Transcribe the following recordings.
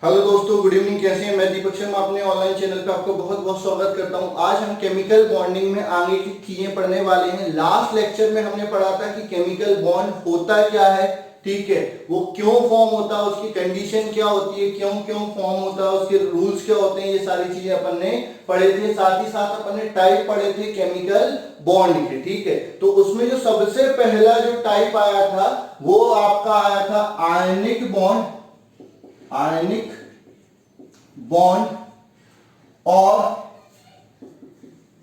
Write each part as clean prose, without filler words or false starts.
Hello दोस्तों, good evening. कैसे हैं? मैं दीपक शर्मा अपने ऑनलाइन चैनल पे आपको बहुत बहुत स्वागत करता हूं। आज हम केमिकल बॉन्डिंग में आगे की चीजें पढ़ने वाले हैं। लास्ट लेक्चर में हमने पढ़ा था कि केमिकल बॉन्ड होता क्या है, ठीक है, वो क्यों फॉर्म होता है, उसकी कंडीशन क्या होती है, क्यों क्यों फॉर्म होता है, उसके रूल्स क्या होते हैं, ये सारी चीजें अपन ने पढ़े थे। साथ ही साथ अपन ने टाइप पढ़े थे केमिकल बॉन्ड के, ठीक है। तो उसमें जो सबसे पहला जो टाइप आया था वो आपका आया था आयनिक बॉन्ड, आयनिक बॉन्ड और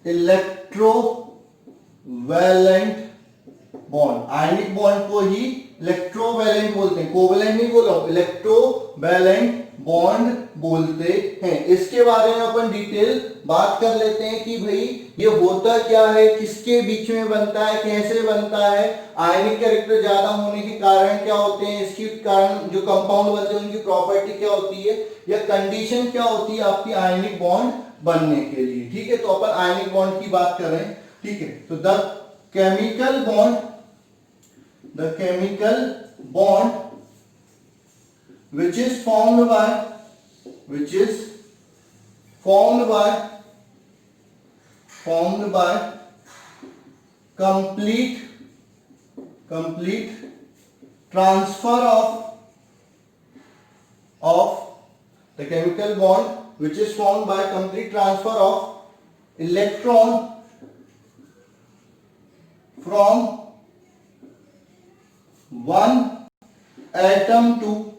इलेक्ट्रोवैलेंट बॉन्ड। आयनिक बॉन्ड को ही इलेक्ट्रोवैलेंट बोलते हैं, कोवैलेंट नहीं बोल रहा हूं, इलेक्ट्रोवैलेंट बॉन्ड बोलते हैं। इसके बारे में अपन डिटेल बात कर लेते हैं कि भाई ये होता क्या है, किसके बीच में बनता है, कैसे बनता है, आयनिक कैरेक्टर ज्यादा होने के कारण क्या होते हैं, इसके कारण जो कंपाउंड बनते हैं उनकी प्रॉपर्टी क्या होती है, या कंडीशन क्या होती है आपकी आयनिक बॉन्ड बनने के लिए, ठीक है। तो अपन आयनिक बॉन्ड की बात कर रहे हैं, ठीक है। तो the chemical bond, the chemical bond which is formed by complete transfer of the chemical bond which is formed by complete transfer of electron from one atom to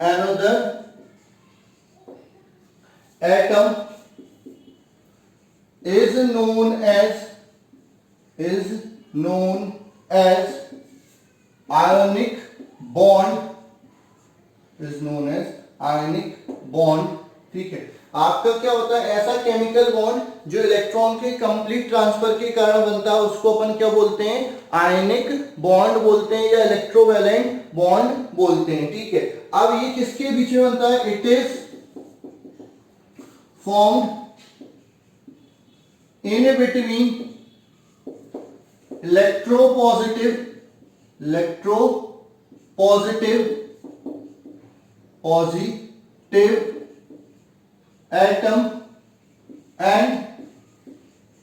another atom is known as ionic bond, ठीक है। आपका क्या होता है, ऐसा chemical bond जो electron के complete transfer के कारण बनता है उसको अपन क्या बोलते हैं, आयनिक बॉन्ड बोलते हैं या इलेक्ट्रोवैलेंट बॉन्ड बोलते हैं, ठीक है। अब ये किसके बीच में बनता है, it is formed in between electropositive atom and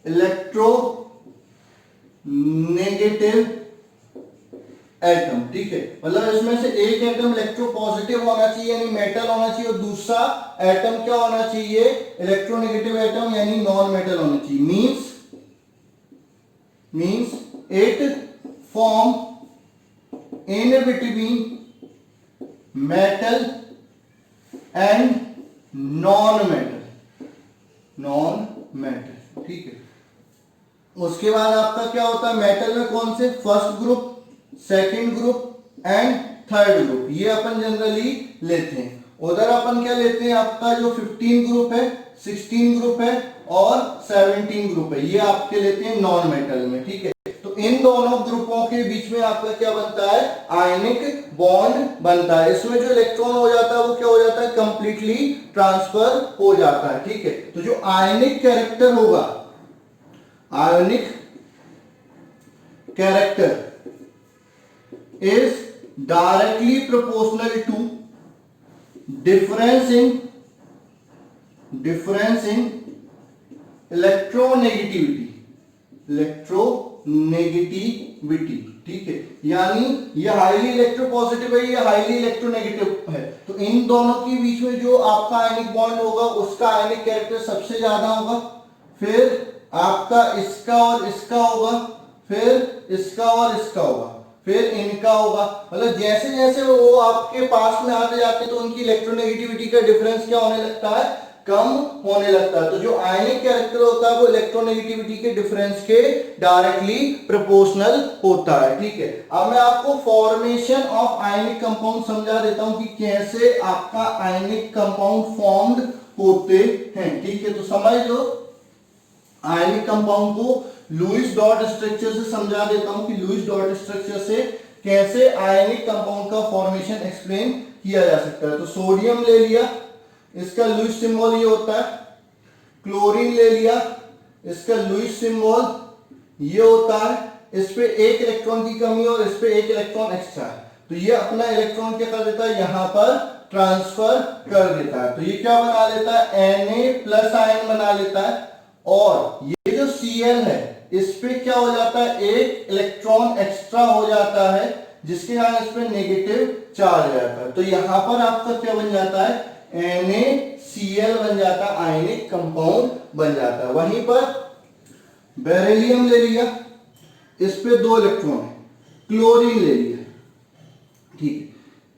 electronegative atom, ठीक है। मतलब इसमें से एक एटम इलेक्ट्रोपॉजिटिव होना चाहिए यानी मेटल होना चाहिए, और दूसरा एटम क्या होना चाहिए, इलेक्ट्रोनेगेटिव एटम यानी नॉन मेटल होना चाहिए। Means it form in between metal and non metal, ठीक है। उसके बाद आपका क्या होता है, मेटल में कौन से, first group, second group and third group, ये अपन जनरली लेते हैं। उधर अपन क्या लेते हैं, आपका जो 15 ग्रुप है, 16 ग्रुप है और 17 ग्रुप है, ये आपके लेते हैं नॉन मेटल में, ठीक है। तो इन दोनों ग्रुपों के बीच में आपका क्या बनता है, आयनिक बॉन्ड बनता है। इसमें जो इलेक्ट्रॉन हो जाता है वो क्या हो जाता है, कंप्लीटली ट्रांसफर हो जाता है, ठीक है। तो जो आयनिक कैरेक्टर होगा, आयनिक character is directly proportional to difference in electronegativity, ठीक है। यानी ये हाईली इलेक्ट्रोपॉजिटिव है, ये हाईली इलेक्ट्रोनेगेटिव है। तो इन दोनों के बीच में जो आपका आयनिक बॉन्ड होगा उसका आयनिक कैरेक्टर सबसे ज्यादा होगा, फिर आपका इसका और इसका होगा, फिर इसका और इसका होगा, फिर इनका होगा। मतलब जैसे जैसे वो आपके पास में आते जाते हैं तो उनकी इलेक्ट्रोनेगेटिविटी का डिफरेंस क्या होने लगता है, कम होने लगता है। तो जो आयनिक कैरेक्टर होता है वो इलेक्ट्रोनेगेटिविटी के डिफरेंस के डायरेक्टली प्रोपोर्शनल होता है, ठीक है। अब मैं आपको फॉर्मेशन ऑफ आयनिक कंपाउंड समझा देता हूं कि कैसे आपका आयनिक कंपाउंड फॉर्म्ड होते हैं, ठीक है। तो समझ लो, आयनिक कंपाउंड को लुईस डॉट स्ट्रक्चर से समझा देता हूं कि लुईस डॉट स्ट्रक्चर से कैसे आयनिक कंपाउंड का फॉर्मेशन एक्सप्लेन किया जा सकता है। तो सोडियम ले लिया, इसका लुईस सिंबल ये होता है, क्लोरीन ले लिया, इसका लुईस सिंबल ये होता है, इस पे एक इलेक्ट्रॉन की कमी और इस पे एक इलेक्ट्रॉन एक्स्ट्रा है। तो ये अपना इलेक्ट्रॉन क्या कर देता है, यहां पर ट्रांसफर कर देता है। तो ये क्या बना लेता है, Na+ आयन बना लेता है। और ये जो Cl है इस पे क्या हो जाता है, एक इलेक्ट्रॉन एक्स्ट्रा हो जाता है, जिसके कारण इस पे नेगेटिव चार्ज आ जाता है। तो यहां पर आपका क्या बन जाता है, NaCl बन जाता है, आयनिक कंपाउंड बन जाता है। वहीं पर बेरिलियम ले लिया, इस पे 2 इलेक्ट्रॉन है, क्लोरीन ले लिया, ठीक है,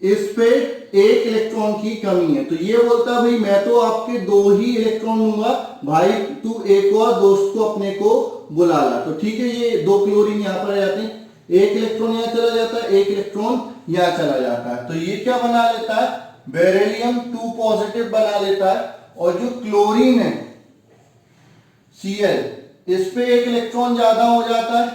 इस पे 1 इलेक्ट्रॉन की कमी है। तो ये बोलता है भाई मैं तो आपके 2 ही इलेक्ट्रॉन लूंगा, भाई तू एक और दोस्त को अपने को बुला ला। तो ठीक है, ये 2 क्लोरीन यहां पर आ जाते हैं, 1 इलेक्ट्रॉन यहां चला जाता है, 1 इलेक्ट्रॉन यहां चला जाता है। तो ये क्या बना लेता है, बेरिलियम 2 पॉजिटिव बना लेता है। और जो क्लोरीन है Cl, इस पे 1 इलेक्ट्रॉन ज्यादा हो जाता है,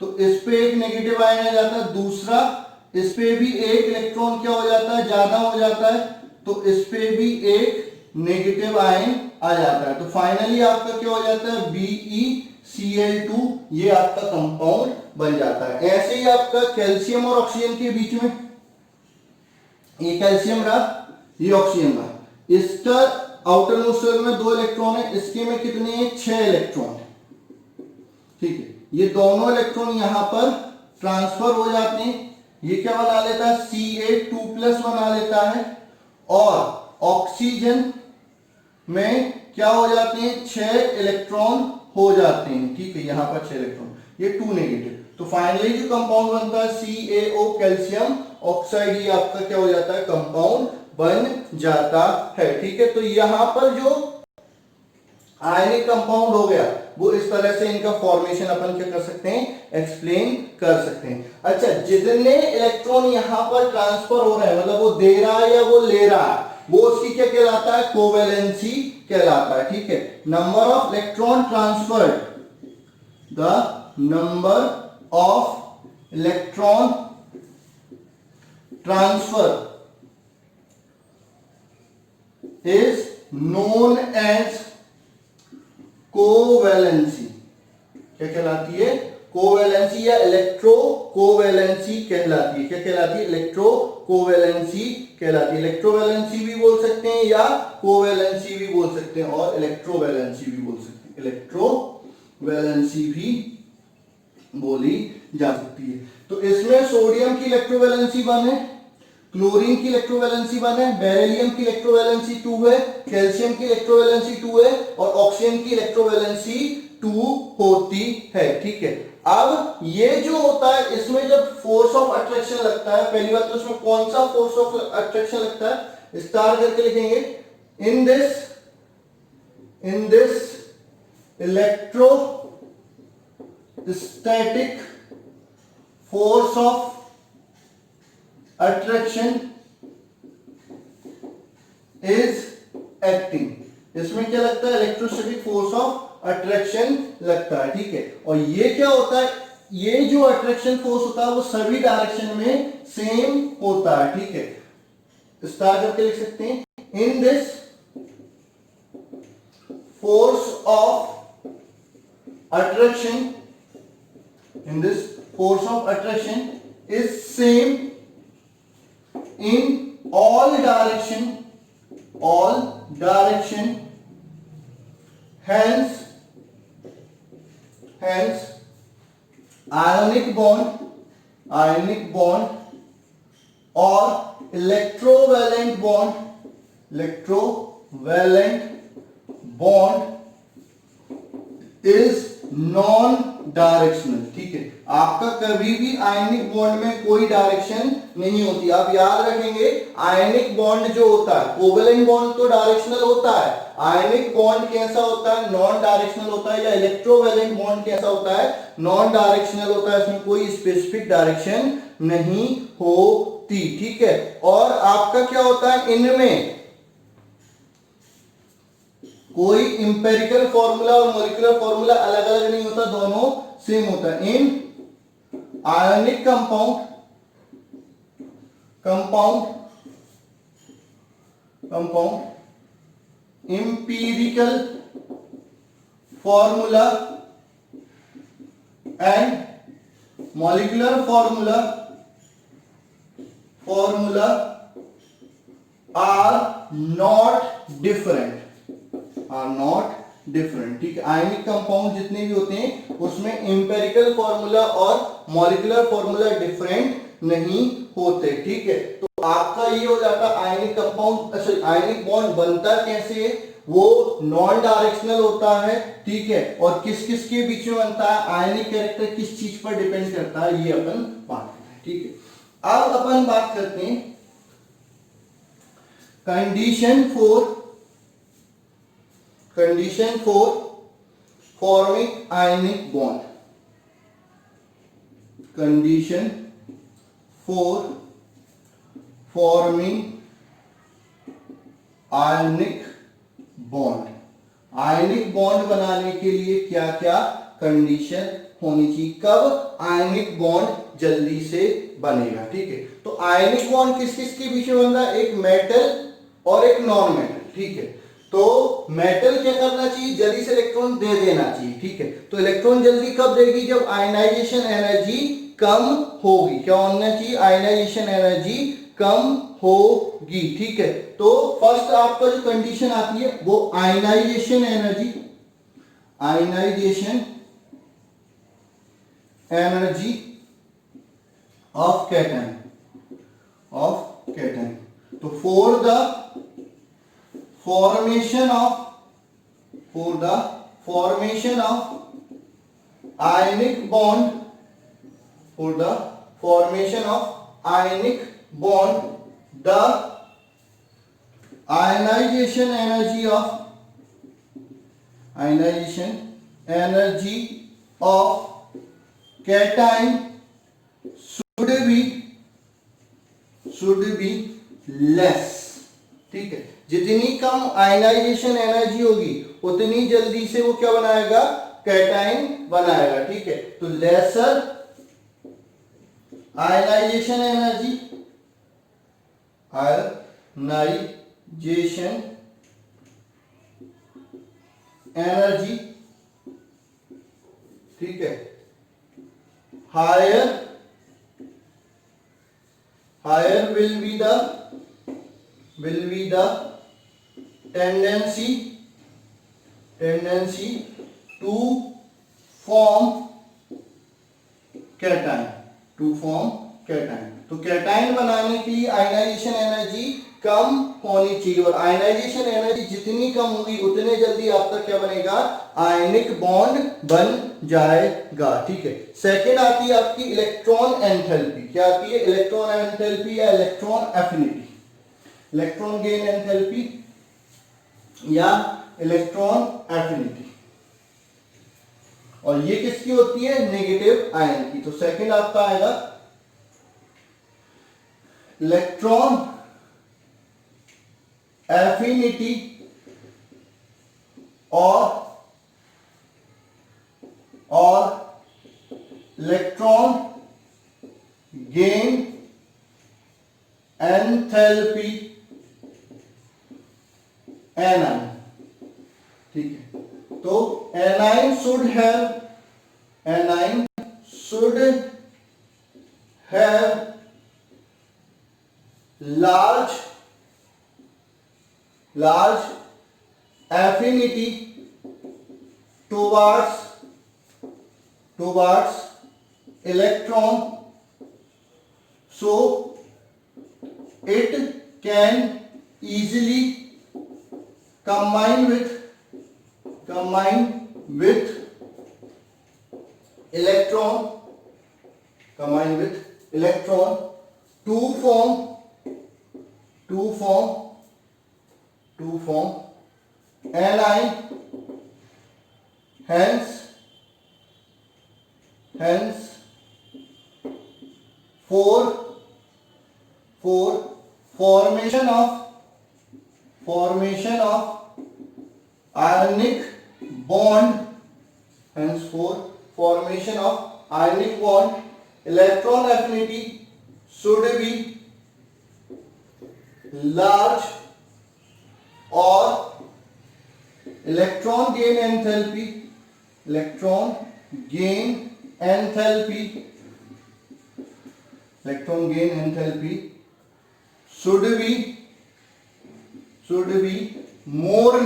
तो इस पे एक नेगेटिव आयन आ जाता है। दूसरा, इस पे भी 1 इलेक्ट्रॉन क्या हो जाता है, ज्यादा हो जाता है, तो इस पे भी एक नेगेटिव आयन आ जाता है। तो फाइनली आपका क्या हो जाता है, BeCl2, ये आपका कंपाउंड बन जाता है। ऐसे ही आपका कैल्शियम और ऑक्सीजन के बीच में, ये कैल्शियम रहा, ये ऑक्सीजन रहा, इसका आउटर मोस्ट शेल में 2 इलेक्ट्रॉन है, इसके में कितने हैं, 6 इलेक्ट्रॉन है, ठीक है। ये दोनों इलेक्ट्रॉन यहां पर ट्रांसफर हो जाते हैं। ये क्या बना लेता है, Ca2+ बना लेता है। और ऑक्सीजन में क्या हो जाते हैं, 6 इलेक्ट्रॉन हो जाते हैं, ठीक है, यहां पर 6 इलेक्ट्रॉन, ये 2 नेगेटिव। तो फाइनली जो कंपाउंड बनता है CaO कैल्शियम ऑक्साइड, ये आपका क्या हो जाता है, कंपाउंड बन जाता है, ठीक है। तो यहां पर जो आयनिक कंपाउंड हो गया, वो इस तरह से इनका फॉर्मेशन अपन क्या कर सकते हैं, एक्सप्लेन कर सकते हैं। अच्छा, जितने इलेक्ट्रॉन यहां पर ट्रांसफर हो रहे हैं, मतलब वो दे रहा है या वो ले रहा है, वो उसकी क्या कहलाता है, कोवेलेंसी कहलाता है, ठीक है। Number of electron transferred, the number of electron transfer is known as covalency. क्या कहलाती है, कोवेलेंसी या इलेक्ट्रो कोवेलेंसी कहलाती है। क्या कहलाती है, इलेक्ट्रो कोवेलेंसी कहलाती है। इलेक्ट्रोवैलेंसी भी बोल सकते हैं या कोवेलेंसी भी बोल सकते हैं, और इलेक्ट्रोवैलेंसी भी बोल सकते हैं, इलेक्ट्रोवैलेंसी भी बोली जा सकती है। तो इसमें सोडियम की इलेक्ट्रोवैलेंसी 1 है, क्लोरीन की इलेक्ट्रोवैलेंसी 1 है, बेरिलियम की इलेक्ट्रोवैलेंसी 2 है, कैल्शियम की इलेक्ट्रोवैलेंसी 2 है, और ऑक्सीजन की इलेक्ट्रोवैलेंसी 2 होती है, ठीक है। अब ये जो होता है, इसमें जब फोर्स ऑफ अट्रैक्शन लगता है, पहली बात तो इसमें कौन सा फोर्स ऑफ अट्रैक्शन लगता है, स्टार करके लिखेंगे, in this electrostatic force of attraction is acting। इसमें क्या लगता है, इलेक्ट्रोस्टैटिक फोर्स ऑफ अट्रैक्शन लगता है, ठीक है। और ये क्या होता है, ये जो अट्रैक्शन फोर्स होता है वो सभी डायरेक्शन में सेम होता है, ठीक है। स्टार करके लिख सकते हैं, in this force of attraction, in this force of attraction is same in all direction, hence ionic bond or electrovalent bond is non directional, ठीक है। आपका कभी भी आयनिक बॉन्ड में कोई डायरेक्शन नहीं होती। आप याद रखेंगे, आयनिक बॉन्ड जो होता है, कोवेलेंट बॉन्ड तो डायरेक्शनल होता है, आयनिक बॉन्ड कैसा होता है, नॉन डायरेक्शनल होता है, या इलेक्ट्रोवैलेंट बॉन्ड कैसा होता है, नॉन डायरेक्शनल होता है। इसमें कोई स्पेसिफिक डायरेक्शन नहीं होती, ठीक है। और आपका क्या होता है, इनमें कोई इंपेरिकल फॉर्मूला और मॉलिक्यूलर फॉर्मूला अलग अलग नहीं होता, दोनों सेम होता है। In ionic compound empirical formula and molecular formula formula are not different, ठीक है। आयनिक कंपाउंड जितने भी होते हैं उसमें एम्पिरिकल फॉर्मूला और मॉलिक्यूलर फॉर्मूला डिफरेंट नहीं होते, ठीक है। तो आपका ये हो जाता ionic compound, sorry ionic bond बनता कैसे है, वो नॉन डायरेक्शनल होता है, ठीक है। और किस किस के बीच में बनता है, आयनिक कैरेक्टर किस चीज पर डिपेंड करता है, ये अपन बात करते हैं, ठीक है। अब अपन बात करते हैं condition for forming ionic bond. Condition for forming ionic bond. Ionic bond बनाने के लिए क्या क्या कंडीशन होनी चाहिए, कब आयनिक बॉन्ड जल्दी से बनेगा, ठीक है। तो आयनिक बॉन्ड किस किस के बीच में बनता है, एक मेटल और एक नॉन मेटल, ठीक है। तो मेटल क्या करना चाहिए, जल्दी से इलेक्ट्रॉन दे देना चाहिए, ठीक है। तो इलेक्ट्रॉन जल्दी कब देगी, जब आयनाइजेशन एनर्जी कम होगी। क्या होना चाहिए, आयनाइजेशन एनर्जी कम होगी, ठीक है। तो फर्स्ट आपका जो कंडीशन आती है वो आयनाइजेशन एनर्जी ऑफ कैटन। तो for the formation of ionic bond, the ionization energy of cation should be less, ठीक है। जितनी कम आयनाइजेशन एनर्जी होगी उतनी जल्दी से वो क्या बनाएगा, कैटाइन बनाएगा, ठीक है। तो लेसर आयनाइजेशन एनर्जी, ठीक है। Higher will be the tendency to form cation, तो कैटाइन बनाने के लिए आयनाइजेशन एनर्जी कम होनी चाहिए, और आयनाइजेशन एनर्जी जितनी कम होगी उतने जल्दी आपका क्या बनेगा, आयनिक बॉन्ड बन जाएगा, ठीक है। सेकंड आती है आपकी इलेक्ट्रॉन एंथैल्पी। क्या आती है, इलेक्ट्रॉन एंथैल्पी या electron affinity, electron gain enthalpy या इलेक्ट्रॉन एफिनिटी। और ये किसकी होती है, नेगेटिव आयन की। तो सेकंड आपका आएगा इलेक्ट्रॉन एफिनिटी और इलेक्ट्रॉन गेन एंथैल्पी एनाइन, ठीक है। तो A9 should have large affinity towards electron, so it can easily combine with electron to form anion, hence for formation of ionic bond, electron affinity should be large, और electron gain enthalpy should be more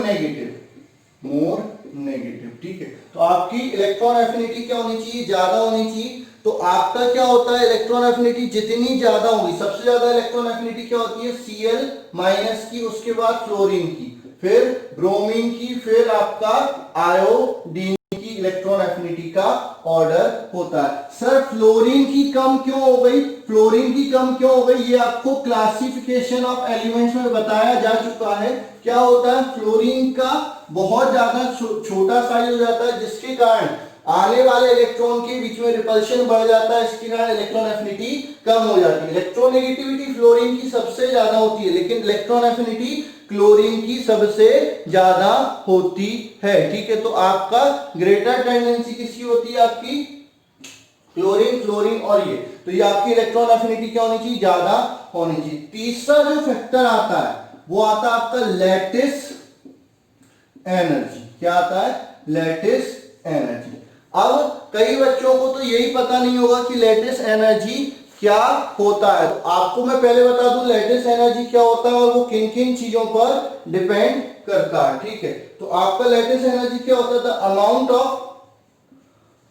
negative, ठीक है। तो आपकी electron affinity क्या होनी चाहिए, ज्यादा होनी चाहिए। तो आपका क्या होता है, इलेक्ट्रॉन एफिनिटी जितनी ज्यादा होगी, सबसे ज्यादा इलेक्ट्रॉन एफिनिटी क्या होती है, Cl माइनस की, उसके बाद फ्लोरीन की, फिर ब्रोमीन की, फिर आपका आयोडीन की इलेक्ट्रॉन एफिनिटी का ऑर्डर होता है। सर फ्लोरीन की कम क्यों हो गई, फ्लोरीन की कम क्यों हो गई, ये आपको क्लासिफिकेशन ऑफ एलिमेंट्स में बताया जा चुका है। क्या होता है, फ्लोरीन का बहुत ज्यादा छोटा साइज हो जाता है, जिसके कारण आने वाले इलेक्ट्रॉन के बीच में रिपल्शन बढ़ जाता है, इसके कारण इलेक्ट्रॉन एफिनिटी कम हो जाती है। इलेक्ट्रोनेगेटिविटी फ्लोरीन की सबसे ज्यादा होती है, लेकिन इलेक्ट्रॉन एफिनिटी क्लोरीन की सबसे ज्यादा होती है, ठीक है। तो आपका ग्रेटर टेंडेंसी किसकी होती है, आपकी क्लोरीन, फ्लोरीन और ये, तो ये आपकी इलेक्ट्रॉन एफिनिटी क्या होनी चाहिए, ज्यादा होनी चाहिए। तीसरा जो फैक्टर आता है वो आता है आपका लैटिस एनर्जी। क्या आता है, लैटिस एनर्जी। अब कई बच्चों को तो यही पता नहीं होगा कि लैटिस एनर्जी क्या होता है। तो आपको मैं पहले बता दूं लैटिस एनर्जी क्या होता है और वो किन किन चीजों पर डिपेंड करता है, ठीक है। तो आपका लैटिस एनर्जी क्या होता था,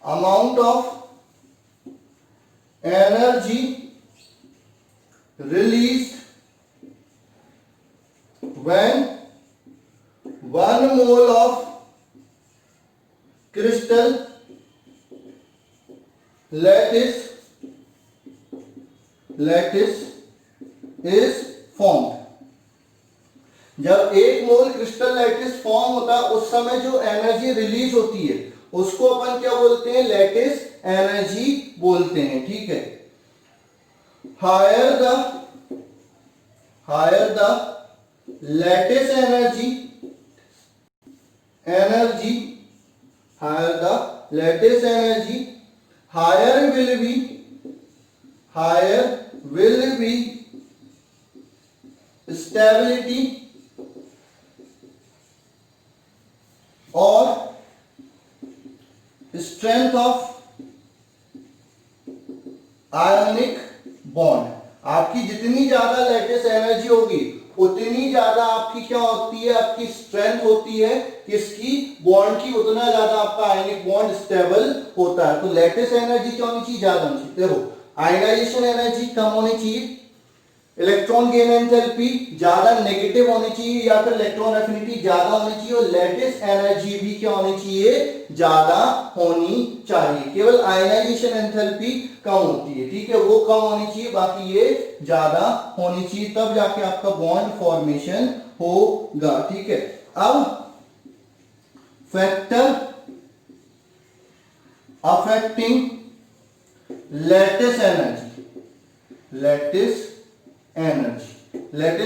amount of energy released when 1 mole of crystal lattice is formed। जब 1 मोल क्रिस्टल लैटिस फॉर्म होता है उस समय जो एनर्जी रिलीज होती है उसको अपन क्या बोलते हैं, लैटिस एनर्जी बोलते हैं, ठीक है। Higher the lattice energy higher the lattice energy, higher will be stability or strength of ionic bond। आपकी जितनी ज्यादा लैटिस एनर्जी होगी उतनी ज्यादा आपकी क्या होती है, आपकी स्ट्रेंथ होती है किसकी, बॉन्ड की, उतना ज्यादा आपका आयनिक बॉन्ड स्टेबल होता है। तो लैटिस एनर्जी क्या होनी चाहिए, ज्यादा होनी चाहिए। देखो आयनाइजेशन एनर्जी कम होनी चाहिए, इलेक्ट्रॉन गेन एंथैल्पी ज्यादा नेगेटिव होनी चाहिए, या फिर इलेक्ट्रॉन एफिनिटी ज्यादा होनी चाहिए, और लैटिस एनर्जी भी क्या होनी चाहिए, ज्यादा होनी चाहिए। केवल आयनाइजेशन एंथैल्पी कम होती है, ठीक है, वो कम होनी चाहिए, बाकी ये ज्यादा होनी चाहिए, तब जाके आपका बॉन्ड फॉर्मेशन होगा, ठीक है। अब फैक्टर अफेक्टिंग लैटिस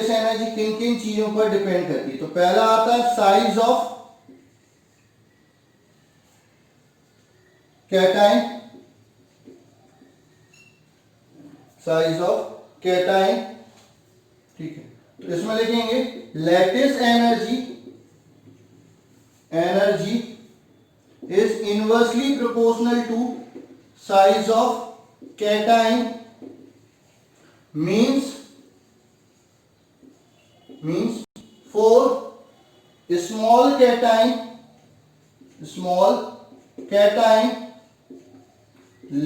एनर्जी किन किन चीजों पर डिपेंड करती है। तो पहला आता है साइज ऑफ कैटाइन, ठीक है। तो इसमें लिखेंगे lattice energy is inversely proportional to size of cation, means for small cation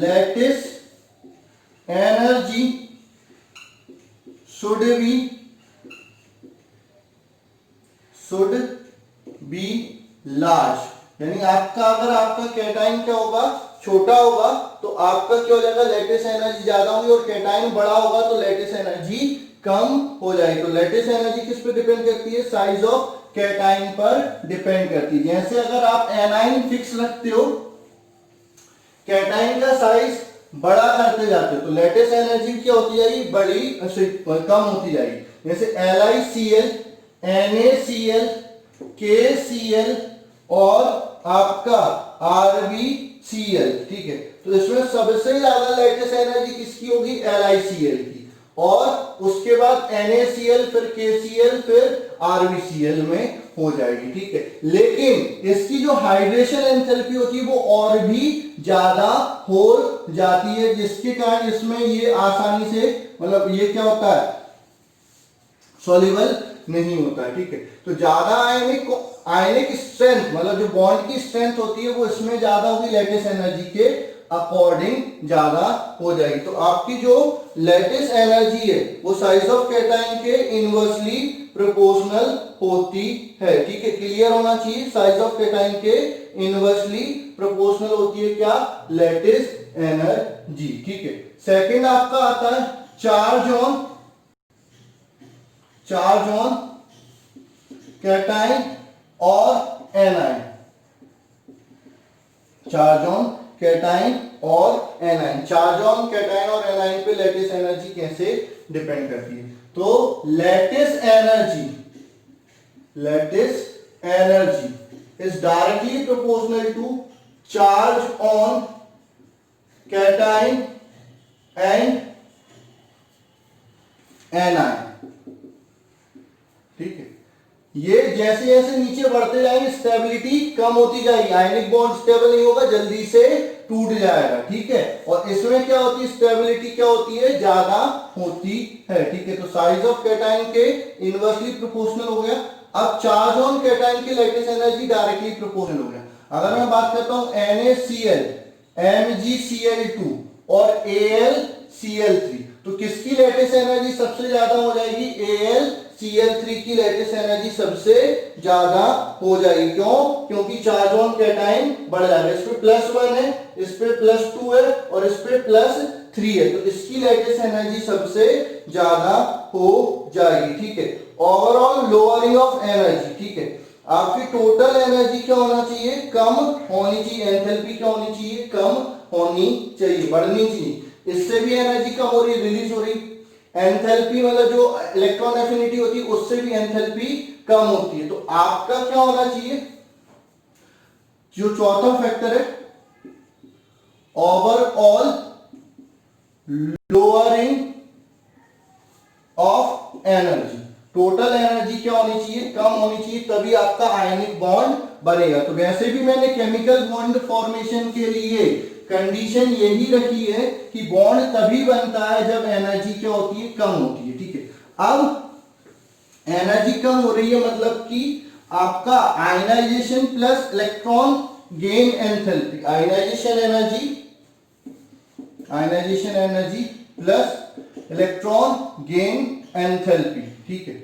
lattice energy should be large। यानी आपका अगर आपका कैटाइन क्या होगा, छोटा होगा, तो आपका क्या हो जाएगा, लैटिस एनर्जी ज्यादा होगी, और कैटाइन बड़ा होगा तो लैटिस एनर्जी कम हो जाएगी। तो लैटिस एनर्जी किस पे डिपेंड करती है, साइज ऑफ कैटाइन पर डिपेंड करती है। जैसे अगर आप एनाइन फिक्स रखते हो, कैटाइन का साइज बड़ा करते जाते हो, तो लैटिस एनर्जी क्या होती जाएगी, कम होती जाएगी। जैसे LiCl, NaCl, KCl और आपका RbCl, ठीक है। तो इसमें सबसे ज्यादा लैटिस एनर्जी किसकी होगी, LiCl की, और उसके बाद NaCl, फिर KCl, फिर RbCl में हो जाएगी, ठीक है। लेकिन इसकी जो हाइड्रेशन एंथैल्पी होती है वो और भी ज्यादा हो जाती है, जिसके कारण इसमें ये आसानी से, मतलब ये क्या होता है, सॉल्युबल नहीं होता है, ठीक है। तो ज्यादा आयनिक स्ट्रेंथ मतलब जो बॉन्ड की स्ट्रेंथ होती है वो इसमें ज्यादा होगी, लैटिस एनर्जी के अकॉर्डिंग ज्यादा हो जाएगी। तो आपकी जो लैटिस एनर्जी है वो साइज ऑफ कैटायन के इनवर्सली प्रोपोर्शनल होती है, ठीक है। क्लियर होना चाहिए, साइज ऑफ कैटायन के इनवर्सली प्रोपोर्शनल होती है क्या, लैटिस एनर्जी, ठीक है। सेकंड आपका आता है चार्ज ऑन कैटायन और एनायन, चार्ज ऑन कैटायन और एनायन। चार्ज ऑन कैटायन और एनायन पे लैटिस एनर्जी कैसे डिपेंड करती है, तो lattice energy is directly proportional to charge on cation and anion, ठीक है। ये जैसे जैसे नीचे बढ़ते जाएंगे स्टेबिलिटी कम होती जाएगी, आयनिक बॉन्ड स्टेबल नहीं होगा, जल्दी से टूट जाएगा, ठीक है। और इसमें क्या होती है, स्टेबिलिटी क्या होती है, ज्यादा होती है, ठीक है। तो साइज ऑफ कैटायन के इनवर्सली प्रोपोर्शनल हो गया। अब चार्ज ऑन कैटायन की लैटिस एनर्जी डायरेक्टली प्रोपोर्शनल हो गया। अगर मैं बात करता हूं NaCl MgCl2 और AlCl3, तो किसकी लैटिस एनर्जी सबसे ज्यादा हो जाएगी, AlCl3 की लैटिस एनर्जी सबसे ज्यादा हो जाएगी। क्यों, क्योंकि चार्ज ऑन कैटायन बढ़ जाएगा, इस पे +1 है, इस पे +2 है और इस पे +3 है, तो इसकी लैटिस एनर्जी सबसे ज्यादा हो जाएगी, ठीक है। ओवरऑल लोअरिंग ऑफ एनर्जी, ठीक है। आपकी टोटल एनर्जी क्या होना चाहिए, कम होनी चाहिए, एंथैल्पी क्या होनी चाहिए, कम होनी चाहिए, बढ़नी चाहिए। इससे भी एनर्जी कम हो रही है, रिलीज हो रही। एंथैल्पी मतलब जो इलेक्ट्रॉन एफिनिटी होती है उससे भी एंथैल्पी कम होती है। तो आपका क्या होना चाहिए, जो चौथा फैक्टर है, overall lowering of energy, total energy क्या होनी चाहिए, कम होनी चाहिए, तभी आपका आयनिक बॉन्ड बनेगा। तो वैसे भी मैंने केमिकल बॉन्ड फॉर्मेशन के लिए कंडीशन यही रखी है कि बॉन्ड तभी बनता है जब एनर्जी क्या होती है, कम होती है, ठीक है। अब एनर्जी कम हो रही है मतलब कि आपका ionisation plus electron gain enthalpy, ionisation energy plus electron gain enthalpy, ठीक है,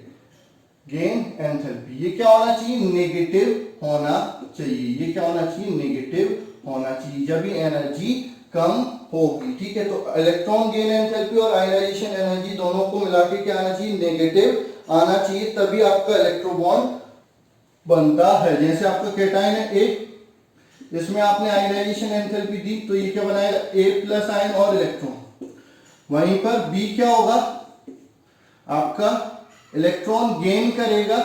गेन एंथैल्पी, ये क्या होना चाहिए, नेगेटिव होना चाहिए, ये क्या होना चाहिए, नेगेटिव होना चाहिए जब ये एनर्जी कम होगी, ठीक है। तो इलेक्ट्रॉन गेन एंथैल्पी और आयनाइजेशन एनर्जी दोनों को मिला के क्या आना चाहिए, नेगेटिव आना चाहिए, तभी आपका इलेक्ट्रोबॉन्ड बनता है। जैसे आपका कैटायन है A, इसमें आपने आयनाइजेशन एंथैल्पी दी तो ये क्या बनाएगा, A+ आयन और इलेक्ट्रॉन। वहीं पर B क्या होगा, आपका इलेक्ट्रॉन गेन करेगा,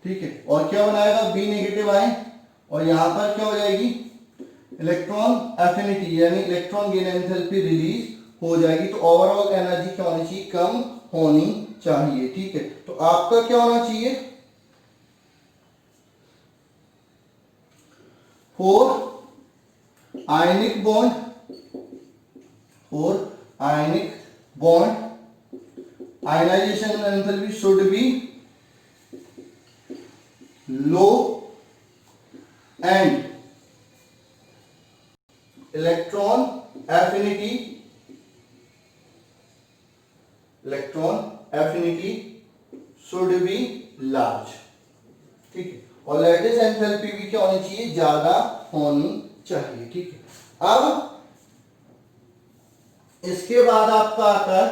ठीक है, और क्या बनाएगा, B नेगेटिव आयन, और यहां पर क्या हो जाएगी, इलेक्ट्रॉन एफिनिटी यानी इलेक्ट्रॉन गेन एंथैल्पी रिलीज हो जाएगी। तो ओवरऑल एनर्जी क्या होनी चाहिए, कम होनी चाहिए, ठीक है। तो आपका क्या होना चाहिए, for ionic bond ionisation enthalpy should be low and electron affinity should be large, ठीक है। और लैटिस एंथैल्पी भी क्या होनी चाहिए, ज्यादा होनी चाहिए, ठीक है। अब इसके बाद आपका आता है,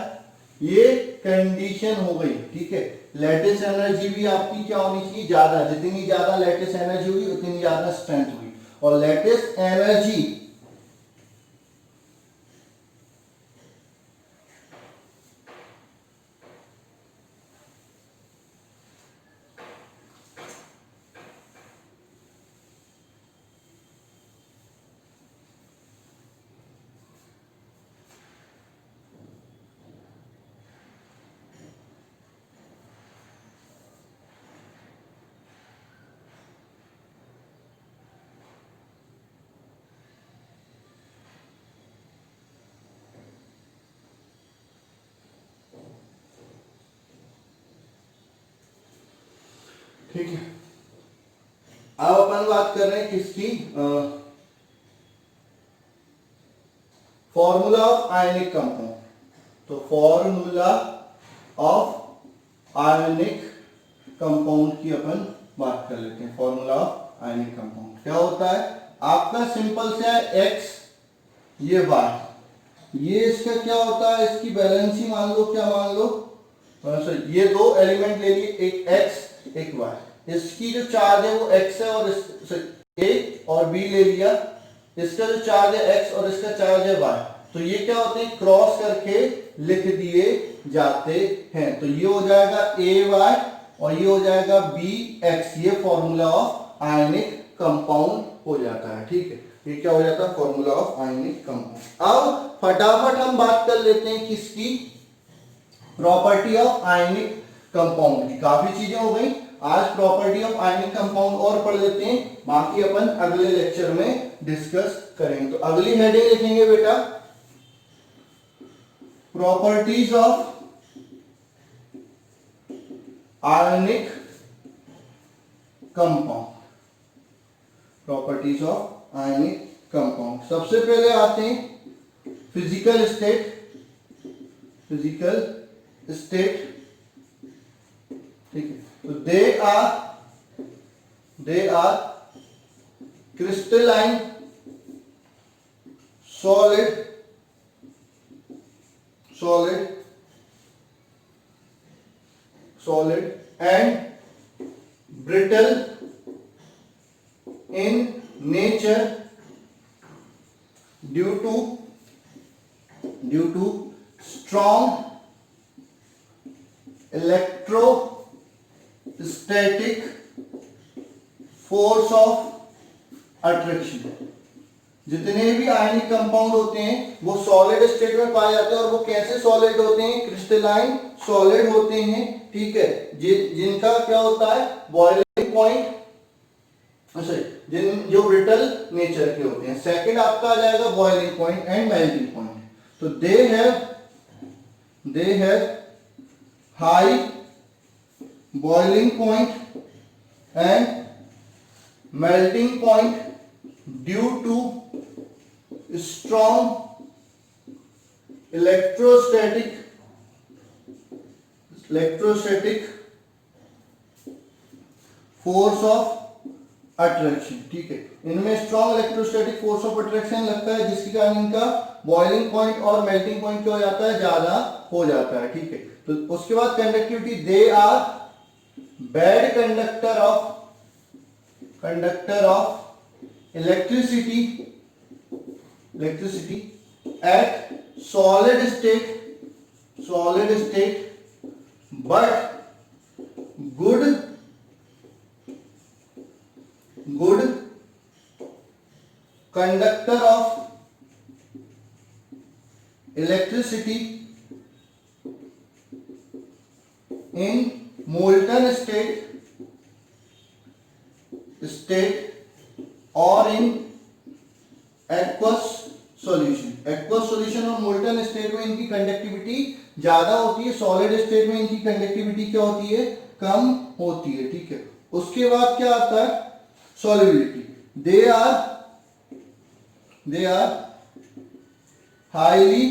ये कंडीशन हो गई, ठीक है। लैटिस एनर्जी भी आपकी क्या होनी चाहिए, ज्यादा, जितनी ज्यादा लैटिस एनर्जी हुई उतनी ज्यादा स्ट्रेंथ हुई। और लैटिस एनर्जी ठीक है। अब अपन बात कर रहे हैं किसकी, फॉर्मूला ऑफ आयनिक कंपाउंड। तो फॉर्मूला ऑफ आयनिक कंपाउंड की अपन बात कर लेते हैं। फॉर्मूला ऑफ आयनिक कंपाउंड क्या होता है आपका, सिंपल से है x, ये y, ये इसका क्या होता है, इसकी बैलेंस ही मान लो, क्या मान लो, ये दो एलिमेंट ले लिए, एक x एक y, इसकी जो चार्ज है वो x है और a और b ले लिया, इसका जो चार्ज है x और इसका चार्ज है y, तो ये क्या होते हैं क्रॉस करके लिख दिए जाते हैं। तो ये हो जाएगा ay और ये हो जाएगा bx, ये फॉर्मूला ऑफ आयनिक कंपाउंड हो जाता है। ठीक है, ये क्या हो जाता है फॉर्मूला ऑफ आयनिक कंपाउंड। अब फटाफट हम बात कर लेते हैं किसकी, प्रॉपर्टी ऑफ आयनिक कंपाउंड की। काफी चीजें हो गई, आज प्रॉपर्टी ऑफ आयनिक कंपाउंड और पढ़ लेते हैं, बाकी अपन अगले लेक्चर में डिस्कस करेंगे। तो अगली हेडिंग लिखेंगे बेटा, properties of ionic compound. Properties of ionic compound, सबसे पहले आते हैं फिजिकल स्टेट। फिजिकल स्टेट, ठीक है, तो they are crystalline, solid and brittle in nature due to strong electrostatic force of attraction। जितने भी आयनिक कंपाउंड होते हैं वो सॉलिड स्टेट में पाए जाते हैं, और वो कैसे सॉलिड होते हैं, क्रिस्टलाइन सॉलिड होते हैं। ठीक है, जिनका क्या होता है बॉइलिंग पॉइंट, जो ब्रिटल नेचर के होते हैं। सेकंड आपका आ जाएगा boiling point and melting point. तो they have high boiling point and melting point due to strong electrostatic force of attraction। ठीक है, इनमें strong electrostatic force of attraction लगता है, जिसके कारण इनका बॉइलिंग पॉइंट और मेल्टिंग पॉइंट क्या हो जाता है, ज्यादा हो जाता है। ठीक है, तो उसके बाद conductivity, they are bad conductor of electricity at solid state but good conductor of electricity in molten state or in aqueous solution और मोल्टन स्टेट में इनकी कंडक्टिविटी ज्यादा होती है, सॉलिड स्टेट में इनकी कंडक्टिविटी क्या होती है, कम होती है। ठीक है, उसके बाद क्या आता है solubility, they are highly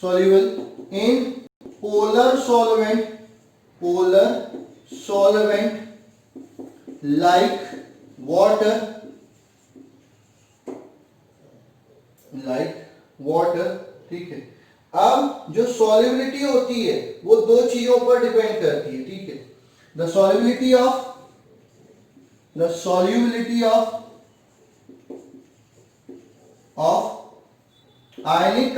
soluble in polar solvent like water, ठीक है। अब जो सॉल्युबिलिटी होती है वो दो चीजों पर डिपेंड करती है। ठीक है, the solubility of ionic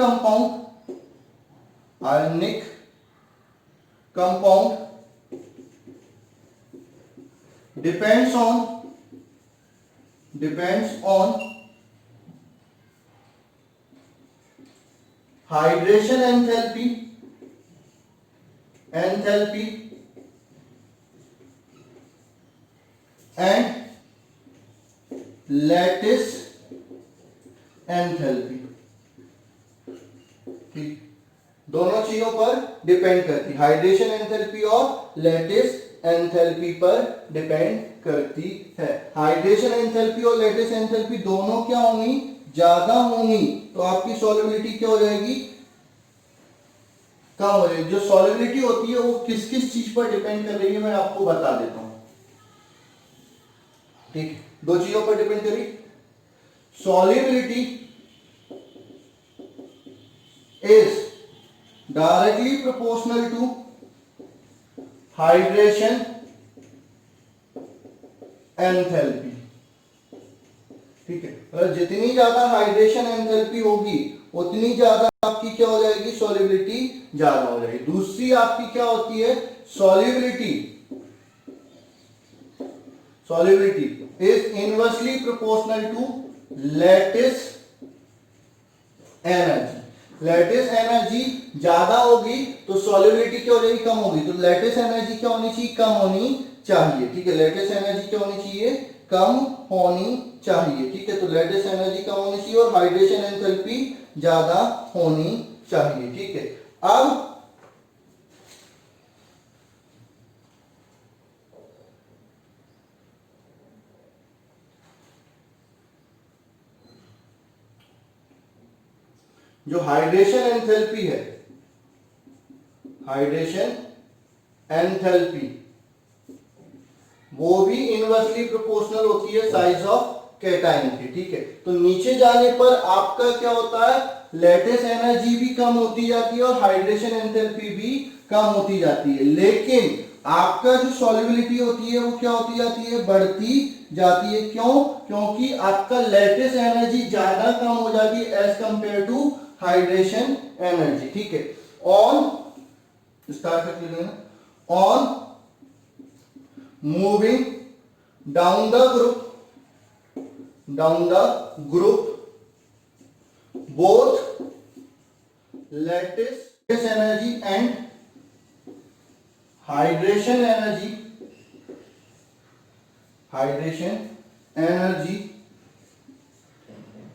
compound depends on hydration enthalpy and lattice enthalpy. ठीक, दोनों चीजों पर डिपेंड करती है, हाइड्रेशन एंथैल्पी और लैटिस एंथैल्पी पर डिपेंड करती है। हाइड्रेशन एंथैल्पी और लैटिस एंथैल्पी दोनों क्या होंगी, ज्यादा होंगी, तो आपकी सॉल्युबिलिटी क्या हो जाएगी, कम हो जाएगी। जो सॉल्युबिलिटी होती है वो किस किस चीज पर डिपेंड कर रही है मैं आपको बता देता हूं, ठीक है। दो चीजों पर डिपेंड करी, solubility is directly proportional to hydration enthalpy, ठीक है। मतलब जितनी ज्यादा हाइड्रेशन एंथैल्पी होगी उतनी ज्यादा आपकी क्या हो जाएगी, सॉल्युबिलिटी ज्यादा हो जाएगी। दूसरी आपकी क्या होती है, solubility is inversely proportional to lattice energy. Lattice energy ज्यादा होगी तो सॉल्युबिलिटी क्या हो जाएगी, कम होगी। तो लैटिस एनर्जी क्या होनी चाहिए, कम होनी चाहिए, ठीक है। लैटिस एनर्जी क्या होनी चाहिए, कम होनी चाहिए, ठीक है। तो लैटिस एनर्जी कम होनी चाहिए और हाइड्रेशन एंथैल्पी ज्यादा होनी चाहिए, ठीक है। अब जो हाइड्रेशन एंथैल्पी है, हाइड्रेशन एंथैल्पी वो भी इनवर्सली प्रोपोर्शनल होती है साइज ऑफ कैटायन की, ठीक है। तो नीचे जाने पर आपका क्या होता है, लैटिस एनर्जी भी कम होती जाती है और हाइड्रेशन एंथैल्पी भी कम होती जाती है, लेकिन आपका जो सॉल्युबिलिटी होती है वो क्या होती जाती है, बढ़ती जाती है। क्यों, क्योंकि आपका लैटिस एनर्जी ज्यादा कम हो जाती है as compare to hydration energy, ठीक है। ऑन स्टार्ट करके लेना, on moving down the group both lattice energy and hydration energy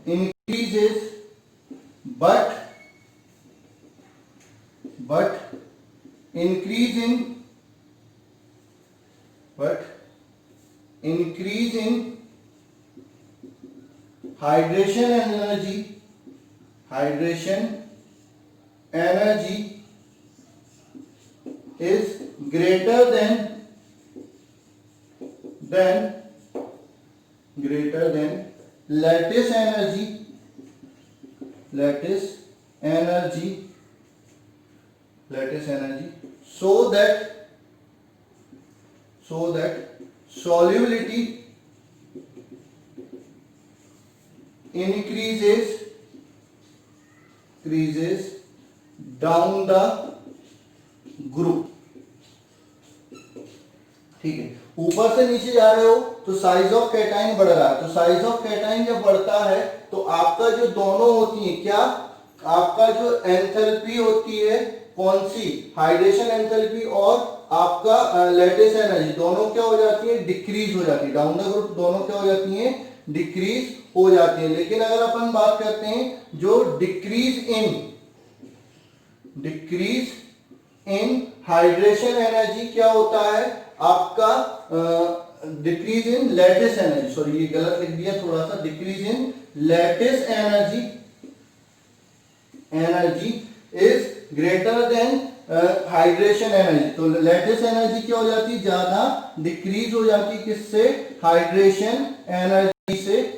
increases but increase in hydration energy is greater than lattice energy so that solubility increases down the group, ठीक है। ऊपर से नीचे जा रहे हो तो साइज ऑफ कैटायन बढ़ रहा है, तो साइज ऑफ कैटायन जब बढ़ता है तो आपका जो दोनों होती है, क्या आपका जो एंथैल्पी होती है, कौन सी, हाइड्रेशन एंथैल्पी और आपका लैटिस एनर्जी, दोनों क्या हो जाती है, डिक्रीज हो जाती है। डाउन द ग्रुप दोनों क्या हो जाती है, डिक्रीज हो जाती है। लेकिन अगर अपन बात करते हैं जो डिक्रीज इन हाइड्रेशन एनर्जी, क्या होता है आपका, decrease in lattice energy, sorry ये गलत लिख दिया थोड़ा सा, decrease in lattice energy is greater than hydration energy. तो लैटिस एनर्जी क्या हो जाती है, ज्यादा डिक्रीज हो जाती है, किससे, हाइड्रेशन एनर्जी से।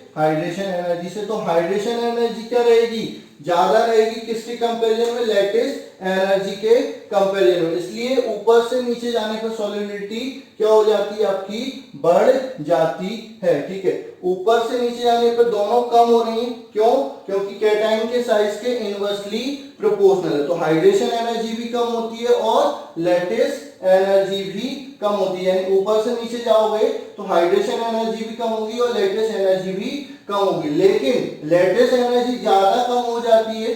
तो हाइड्रेशन एनर्जी क्या रहेगी, ज्यादा रहेगी, किसके कंपैरिजन में, लैटिस एनर्जी के कंपैरिजन में। इसलिए ऊपर से नीचे जाने पर सॉल्युबिलिटी क्या हो जाती है, आपकी बढ़ जाती है, ठीक है। ऊपर से नीचे जाने पर दोनों कम हो रही है, क्यों, क्योंकि कैटायन के साइज के इनवर्सली प्रोपोर्शनल है। तो हाइड्रेशन एनर्जी भी कम होती है और लैटिस एनर्जी भी कम होती है, यानी ऊपर से नीचे जाओगे तो हाइड्रेशन एनर्जी भी कम होगी और लैटिस एनर्जी भी कम होगी। लेकिन लैटिस एनर्जी ज्यादा कम हो जाती है,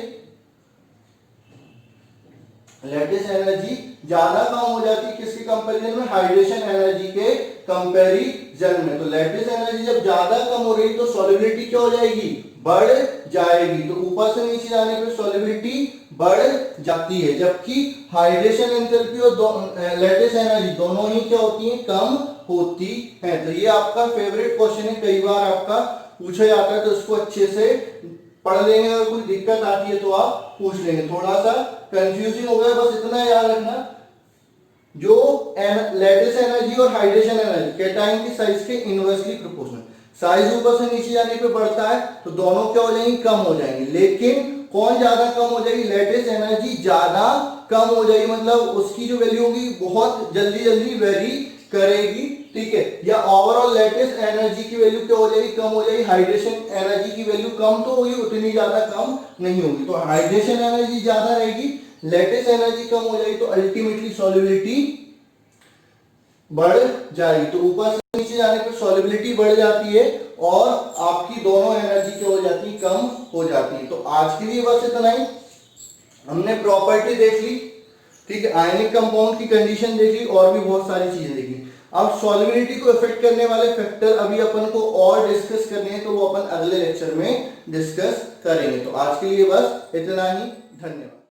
लैटिस एनर्जी ज्यादा कम हो जाती है किसके कंपैरिजन में, हाइड्रेशन एनर्जी के कंपैरिजन में। तो लैटिस एनर्जी जब ज्यादा कम हो रही तो सॉल्युबिलिटी क्या हो जाएगी, बढ़ जाएगी। तो ऊपर से नीचे जाने पे सॉल्युबिलिटी बढ़ जाती है, जबकि हाइड्रेशन एंथैल्पी और लैटिस एनर्जी दोनों ही क्या होती है, कम होती है। तो ये आपका फेवरेट क्वेश्चन है, कई बार आपका पूछा जाता है, तो इसको अच्छे से पढ़ लेंगे। अगर कोई दिक्कत आती है तो आप पूछ लेंगे। थोड़ा सा कंफ्यूजिंग हो गया, बस इतना याद रखना, जो लैटिस एनर्जी और हाइड्रेशन एनर्जी कैटायन की साइज के इनवर्सली प्रोपोर्शनल, साइज ऊपर से नीचे जाने पे बढ़ता है तो दोनों क्या हो जाएंगे, कम हो जाएंगे। लेकिन कौन ज्यादा कम हो जाएगी, लैटिस एनर्जी ज्यादा कम हो जाएगी, मतलब उसकी जो वैल्यू होगी बहुत जल्दी जल्दी वेरी करेगी, ठीक है। या ओवरऑल लैटिस एनर्जी की वैल्यू क्या हो जाएगी, कम हो जाएगी। हाइड्रेशन एनर्जी की वैल्यू कम तो होगी, उतनी ज्यादा कम नहीं होगी। तो हाइड्रेशन एनर्जी ज्यादा रहेगी, लैटिस एनर्जी कम हो जाएगी, तो अल्टीमेटली सॉल्युबिलिटी बढ़ जाएगी। तो ऊपर से नीचे जाने पर सॉल्युबिलिटी बढ़ जाती है और आपकी दोनों एनर्जी क्या हो जाती है, कम हो जाती है। तो आज के लिए बस इतना ही, हमने प्रॉपर्टी देख ली, ठीक है, आयनिक कंपाउंड की कंडीशन देख ली और भी बहुत सारी चीजें देख ली। अब सॉल्युबिलिटी को इफेक्ट करने वाले फैक्टर अभी अपन को और डिस्कस करने हैं, तो वो अपन अगले लेक्चर में डिस्कस करेंगे। तो आज के लिए बस इतना ही, धन्यवाद।